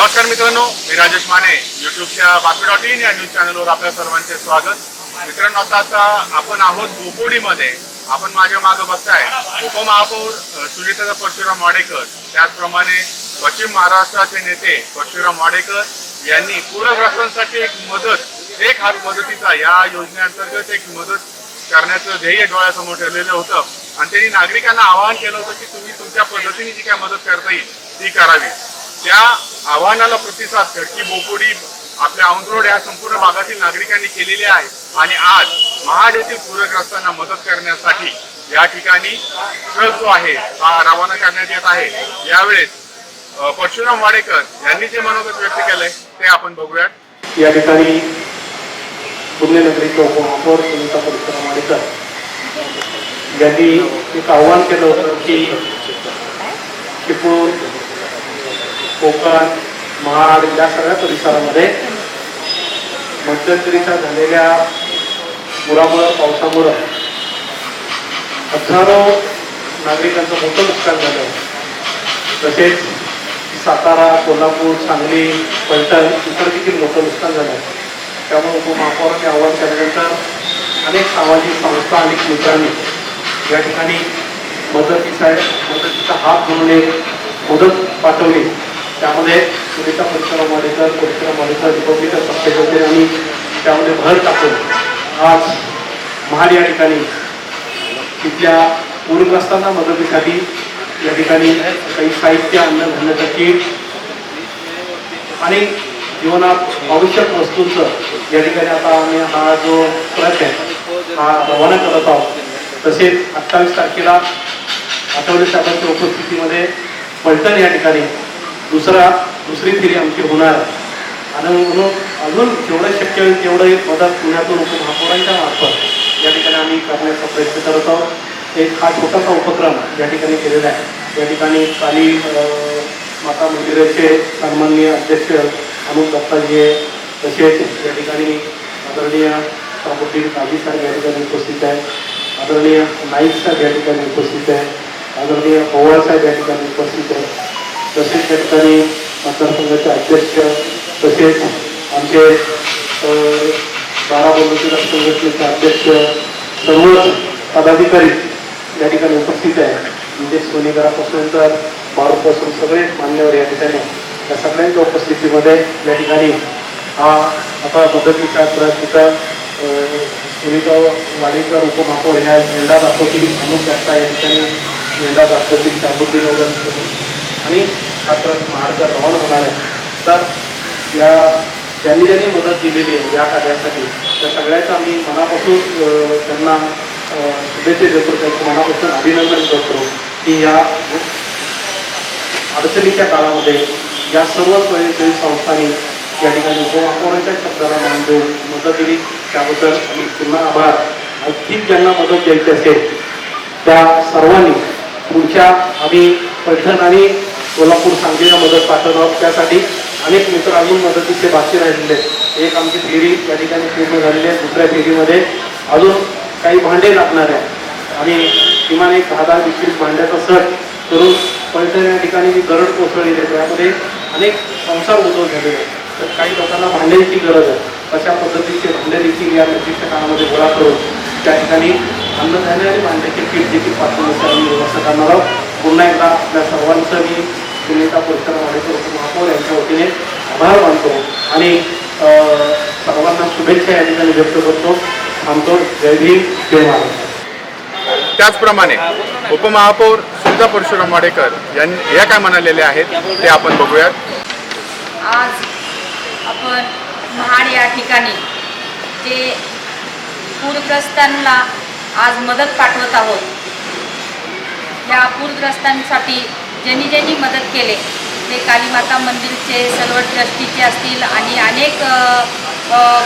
नमस्कार मित्रांनो, मी राजेश माने यूट्यूबच्या बातमी.in या न्यूज चॅनलवर आपल्या सर्वांचे स्वागत। मित्रांनो, आता आपण आहोत बोपोडीमध्ये। आपण माझ्या मागे बघताय उपमहापौर सुनीता परशुराम वाडेकर, त्याचप्रमाणे पश्चिम महाराष्ट्राचे नेते परशुराम वाडेकर यांनी पूरग्रस्तांसाठी एक मदत, एक हात मदतीचा या योजनेअंतर्गत एक मदत करण्याचं ध्येय डोळ्यासमोर ठेवलेलं होतं आणि त्यांनी नागरिकांना आवाहन केलं होतं की तुम्ही तुमच्या पद्धतीने जी काय मदत करता येईल ती करावी। त्या आव्हानाला प्रतिसाद खडकी बोपोडी आपल्या औंधरोड या संपूर्ण भागातील नागरिकांनी केलेले आहे आणि आज महाड येथील पूरग्रस्तांना मदत करण्यासाठी या ठिकाणी ट्रक जो आहे हा रवाना करण्यात येत आहे। यावेळेस परशुराम वाडेकर यांनी जे मनोगत व्यक्त केलंय ते आपण बघूयात। या ठिकाणी पुण्यनगरीचे उपमहापौर सुनीता परशुराम वाडेकर यांनी एक आव्हान केलं होतं की चिपळूण, कोकण, महाड या सगळ्या परिसरामध्ये मध्यंतरीच्या झालेल्या पुरामुळं, पावसामुळं हजारो नागरिकांचं मोठं नुकसान झालं। तसेच सातारा, कोल्हापूर, सांगली, पैठण इतर देखील मोठं नुकसान झालं। त्यामुळे उपमहापौरांनी आवाहन केल्यानंतर अनेक सामाजिक संस्था, अनेक मित्रांनी या ठिकाणी मदतीचा हात म्हणून एक मदत पाठवली। त्यामध्ये सुनीता परशुराम वाडेकर रिपब्लिकन पक्षाचे होते आणि त्यामध्ये भर टाकून आज महाड या ठिकाणी तिथल्या पूरग्रस्तांना मदतीसाठी या ठिकाणी काही साहित्य, अन्नधान्याचं किट आणि जीवनात आवश्यक वस्तूंचं या ठिकाणी आता आम्ही हा जो ट्रक आहे हा रवाना करत आहोत। तसेच 28 तारखेला आठवले साहेबांच्या उपस्थितीमध्ये पैठण या ठिकाणी दुसरी फेरी आमची होणार आणि म्हणून अजून जेवढं शक्य होईल तेवढं मदत पुण्यातून उपमहापौरांच्या मार्फत या ठिकाणी आम्ही करण्याचा प्रयत्न करत आहोत। एक हा छोटासा उपक्रम या ठिकाणी केलेला आहे। या ठिकाणी काली माता मंदिराचे सन्माननीय अध्यक्ष अमुक दत्ताजी आहे, तसेच या ठिकाणी आदरणीय साबुद्दीन काजी साहेब या ठिकाणी उपस्थित आहे, आदरणीय नाईक साहेब या ठिकाणी उपस्थित आहे, आदरणीय पवार साहेब या ठिकाणी उपस्थित आहे, तसेच या ठिकाणी मतदारसंघाचे अध्यक्ष, तसेच आमचे बाराबंधूच्या संघटनेचे अध्यक्ष, सर्वच पदाधिकारी या ठिकाणी उपस्थित आहे। म्हणजे सोनेकरापासून तर बारूपासून सगळे मान्यवर या ठिकाणी, या सगळ्यांच्या उपस्थितीमध्ये या ठिकाणी हा आता मदतीचा प्रयत्न सुनीता वाडेकर उपमहापौर ह्या झेंडा दाखवतील, अमुक दत्ता या ठिकाणी झेंडा दाखवतील, साबुद्दीन वगैरे आणि हा ट्रक महाडचा रवाना होणार आहे। तर या ज्यांनी मदत दिलेली आहे या कार्यासाठी त्या सगळ्याचं आम्ही मनापासून त्यांना शुभेच्छा देतो, त्यांचं मनापासून अभिनंदन करतो की या अडचणीच्या काळामध्ये या सर्व स्वयंसेवी संस्थांनी या ठिकाणी उपमहापौरांच्या शब्दाला मान देऊन मदत दिली, त्याबद्दल आम्ही पुन्हा आभार। आणखी ज्यांना मदत द्यायची असेल त्या सर्वांनी पुढच्या आम्ही पैठण आणि कोल्हापूर, सांगलीला मदत पाठवणार आहोत। त्यासाठी अनेक मित्र अजून मदतीचे बाकी राहिलेले आहेत। एक आमची फेरी या ठिकाणी पूर्ण झालेली आहे, दुसऱ्या फेरीमध्ये अजून काही भांडे लागणार आहे आणि किमान एक 10-20 भांड्याचा सट करून पैठण या ठिकाणी जी गरज कोसळलेली आहे त्यामध्ये अनेक संसार उद्भव झालेले आहेत। तर काही लोकांना भांड्यांची गरज आहे, अशा पद्धतीचे भांडे देखील या निर्दिष्ट काळामध्ये गोळा करून त्या ठिकाणी अन्नधान्य आणि भांड्याचे किट देखील पाठवण्याची आम्ही व्यवस्था करणार आहोत। पुन्हा एकदा आपल्या सर्वांचं मी सुनीता परशुराम वाडेकर उपमहापौर यांच्या वतीने आभार मानतो आणि सर्वांना शुभेच्छा या ठिकाणी व्यक्त करतो। थांबतो। जय भीम, जय महाराष्ट्र। त्याचप्रमाणे उपमहापौर सुनीता परशुराम वाडेकर यांनी या काय म्हणालेले आहेत ते आपण बघूयात। आज आपण महाड या ठिकाणी जे पूरग्रस्तांना आज मदत पाठवत आहोत, या पूरग्रस्तांसाठी ज्यांनी मदत केले ते कालीमाता मंदिरचे सर्व ट्रस्टीचे असतील आणि अनेक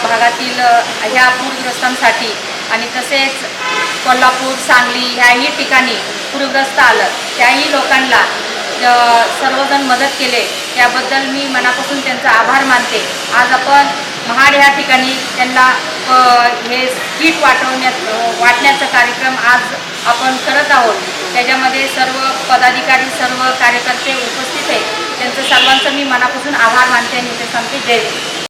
भागातील ह्या पूरग्रस्तांसाठी आणि तसेच कोल्हापूर, सांगली ह्याही ठिकाणी पूरग्रस्त आलं त्याही लोकांना सर्वजण मदत केले, त्याबद्दल मी मनापासून त्यांचा आभार मानते। आज आपण महाड ह्या ठिकाणी त्यांना हे किट वाटण्याचा कार्यक्रम आज आपण करत आहोत। त्याच्यामध्ये सर्व पदाधिकारी, सर्व कार्यकर्ते उपस्थित आहेत। त्यांचं सर्वांचं मी मनापासून आभार मानते आणि ते सांगते जय हिंद.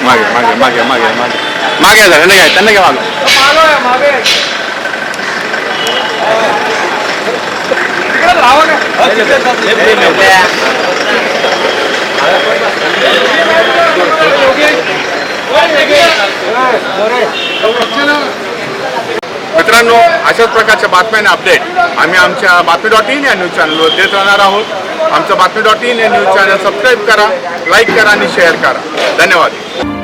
मागे मागे मागे मागे मागे मागे जा, त्यांना घ्या मागे. मित्रांनो, अशाच प्रकारच्या बातम्यांना अपडेट आम्ही आमच्या बातमी.in या न्यूज चॅनलवर देत राहणार आहोत. आमचं बातमी.in या न्यूज चॅनल सबस्क्राईब करा, लाईक करा आणि शेअर करा. धन्यवाद.